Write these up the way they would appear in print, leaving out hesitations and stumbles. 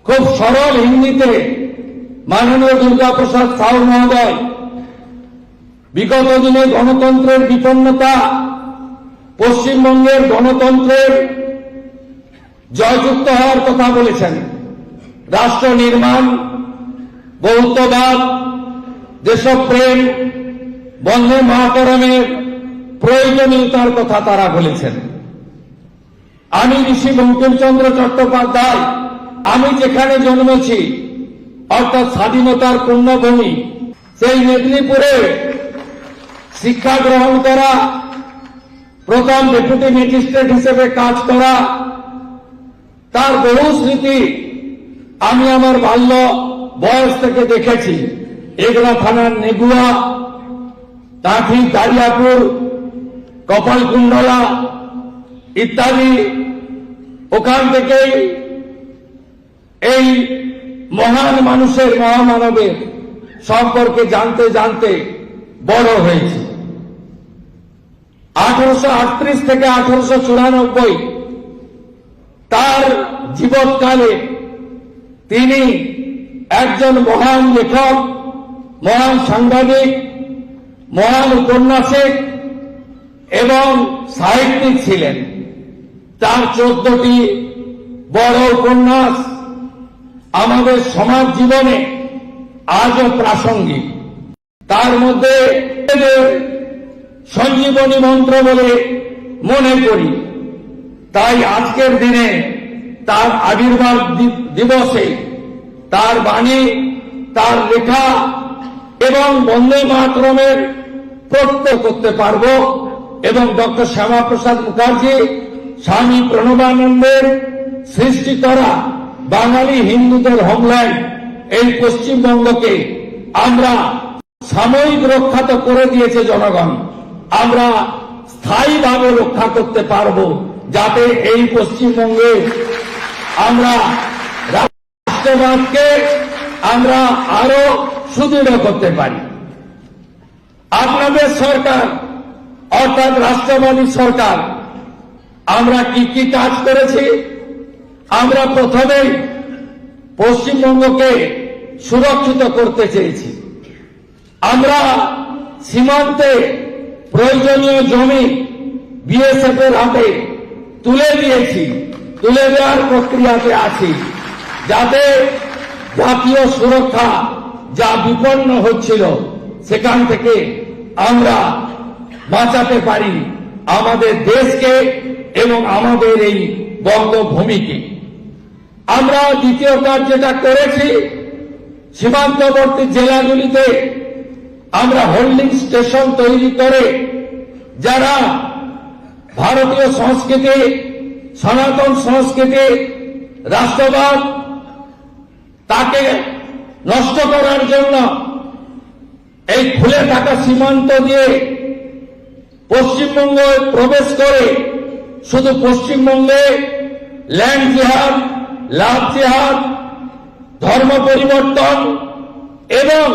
খুব সরল হিন্দিতে মাননীয় দুর্গাপ্রসাদ সাউ মহোদয় বিগত দিনে গণতন্ত্রের বিপন্নতা, পশ্চিমবঙ্গের গণতন্ত্রের জয়যুক্ত হওয়ার কথা বলেছেন। রাষ্ট্র নির্মাণ, বহুত্ববাদ, দেশপ্রেম, বন্দে মাতরমের প্রয়োজনীয়তার কথা তারা বলেছেন। আমি ঋষি বঙ্কিমচন্দ্র চট্টোপাধ্যায়, আমি যেখানে জন্মেছি অর্থাৎ স্বাধীনতার পুণ্যভূমি, সেই মেদিনীপুরে শিক্ষা গ্রহণ করা, প্রথম ডেপুটি ম্যাজিস্ট্রেট হিসেবে কাজ করা, তার বহু স্মৃতি আমি আমার বাল্য বয়স থেকে দেখেছি। এগলা থানার নেগুয়া, কাঁথি, দারিয়াপুর, কপালকুণ্ডলা ইত্যাদি, ওখান থেকেই এই মহান মানুষের, মহামানবের সম্পর্কে জানতে জানতে বড় হয়েছে। 1838 থেকে 1894 তার জীবৎকালে তিনি একজন মহান লেখক, মহান সাংবাদিক, মহান উপন্যাসিক এবং সাহিত্যিক ছিলেন। তার 14টি বড় উপন্যাস আমাদের সমাজ জীবনে আজও প্রাসঙ্গিক। তার মধ্যে সঞ্জীবনী মন্ত্র বলে মনে করি। তাই আজকের দিনে তার আবির্ভাব দিবসে তার বাণী, তার লেখা এবং বন্দে মাতরমের প্রত্যয় করতে পারব এবং ডক্টর শ্যামাপ্রসাদ মুখার্জি, স্বামী প্রণবানন্দের সৃষ্টি করা বাঙালি হিন্দুদের হোমল্যান্ড এই পশ্চিমবঙ্গকে আমরা সাময়িক রক্ষা তো করে দিয়েছে জনগণ, আমরা স্থায়ীভাবে রক্ষা করতে পারব, যাতে এই পশ্চিমবঙ্গে আমরা রাষ্ট্রবাদকে আমরা আরো সুদৃঢ় করতে পারি। আপনাদের সরকার অর্থাৎ রাষ্ট্রবাদী সরকার আমরা কি কি কাজ করেছি? আমরা প্রথমেই পশ্চিমবঙ্গকে সুরক্ষিত করতে চেয়েছি। আমরা সীমান্তে প্রয়োজনীয় জমি বিএসএফ এর হাতে তুলে দিয়েছি, তুলে দেওয়ার প্রক্রিয়াতে আছি, যাতে জাতীয় সুরক্ষা যা বিপন্ন হচ্ছিল সেখান থেকে আমরা বাঁচাতে পারি আমাদের দেশকে এবং আমাদের এই বঙ্গভূমিকে। আমরা দ্বিতীয় কাজ যেটা করেছি, সীমান্তবর্তী জেলাগুলিতে আমরা হোল্ডিং স্টেশন তৈরি করে যারা ভারতীয় সংস্কৃতি, সনাতন সংস্কৃতি, রাষ্ট্রবাদ তাকে নষ্ট করার জন্য এই খুলে থাকা সীমান্ত দিয়ে পশ্চিমবঙ্গে প্রবেশ করে শুধু পশ্চিমবঙ্গে ল্যান্ড জিহাদ, লাভ জিহাদ, ধর্ম পরিবর্তন এবং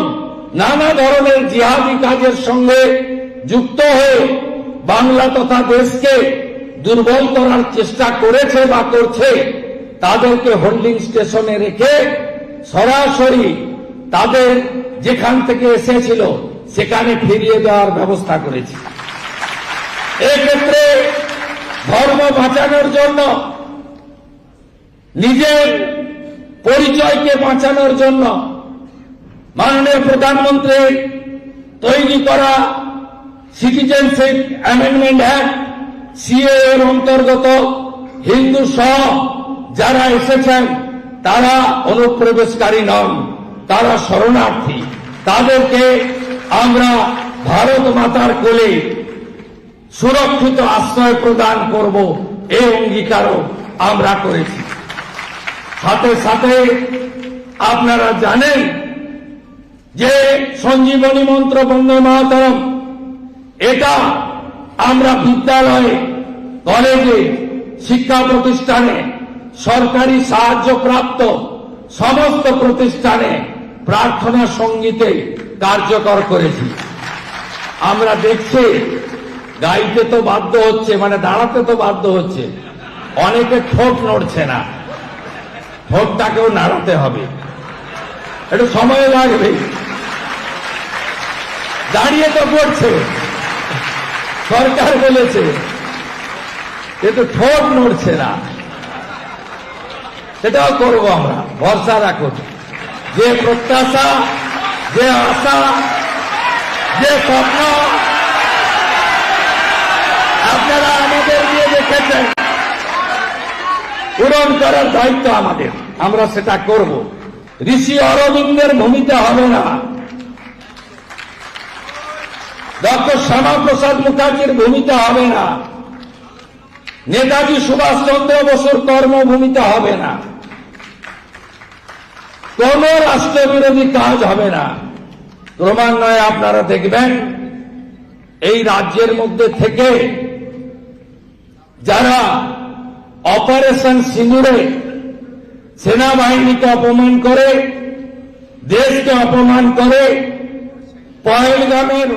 নানা ধরনের জিহাদি কাজের সঙ্গে যুক্ত হয়ে বাংলা তথা দেশকে দুর্বল করার চেষ্টা করেছে বা করছে, তাদেরকে হোল্ডিং স্টেশনে রেখে সরাসরি তাদের যেখান থেকে এসেছিল সেখানে ফিরিয়ে দেওয়ার ব্যবস্থা করেছি। এক্ষেত্রে ধর্ম বাঁচানোর জন্য, নিজের পরিচয়কে বাঁচানোর জন্য মাননীয় প্রধানমন্ত্রীর তৈরি করা সিটিজেনশিপ অ্যামেন্ডমেন্ট অ্যাক্ট সিএএ এর অন্তর্গত হিন্দু সহ যারা এসেছেন তারা অনুপ্রবেশকারী নন, তারা শরণার্থী, তাদেরকে আমরা ভারত মাতার কোলে সুরক্ষিত আশ্রয় প্রদান করব, এই অঙ্গীকারও আমরা করেছি। সাথে সাথে আপনারা জানেন যে সঞ্জীবনী মন্ত্র বন্দে মাতরম, এটা আমরা বিদ্যালয়ে, কলেজে, শিক্ষা প্রতিষ্ঠানে, সরকারি সাহায্যপ্রাপ্ত সমস্ত প্রতিষ্ঠানে প্রার্থনা সঙ্গীতে কার্যকর করেছি। আমরা দেখছি গাইতে তো বাধ্য হচ্ছে, মানে দাঁড়াতে তো বাধ্য হচ্ছে, অনেকে ঠোঁট নড়ছে না। ভোটটাকেও নাড়াতে হবে, একটু সময় লাগবে। দাঁড়িয়ে তো পড়ছে, সরকার বলেছে, কিন্তু ঠোঁট নড়ছে না। সেটাও করবো আমরা, ভরসা রাখুন। যে প্রত্যাশা, যে আশা, যে স্বপ্ন আপনারা আমাদের দিয়ে দেখেছেন, পূরণ করার দায়িত্ব আমাদের, আমরা সেটা করব। ঋষি অরবিন্দের ভূমিকা হবে না, ডক্টর শ্যামাপ্রসাদ মুখার্জির ভূমিকা হবে না, নেতাজি সুভাষচন্দ্র বসুর কর্মভূমিকা হবে না, কোন রাষ্ট্রবিরোধী কাজ হবে না। ক্রমান্বয়ে আপনারা দেখবেন এই রাজ্যের মধ্যে থেকে যারা অপারেশন সিঁদুরে সেনাবাহিনীকে অপমান করে, দেশকে অপমান করে, পহেলগামের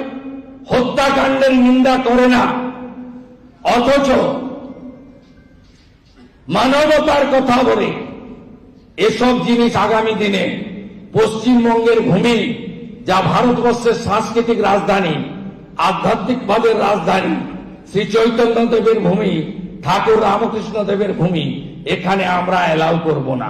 হত্যাকাণ্ডের নিন্দা করে না, অথচ মানবতার কথা বলে, এসব জিনিস আগামী দিনে পশ্চিমবঙ্গের ভূমি, যা ভারতবর্ষের সাংস্কৃতিক রাজধানী, আধ্যাত্মিকভাবের রাজধানী, শ্রী চৈতন্যদেবের ভূমি, ঠাকুর রামকৃষ্ণ দেবের ভূমি, এখানে আমরা অ্যালাউ করব না।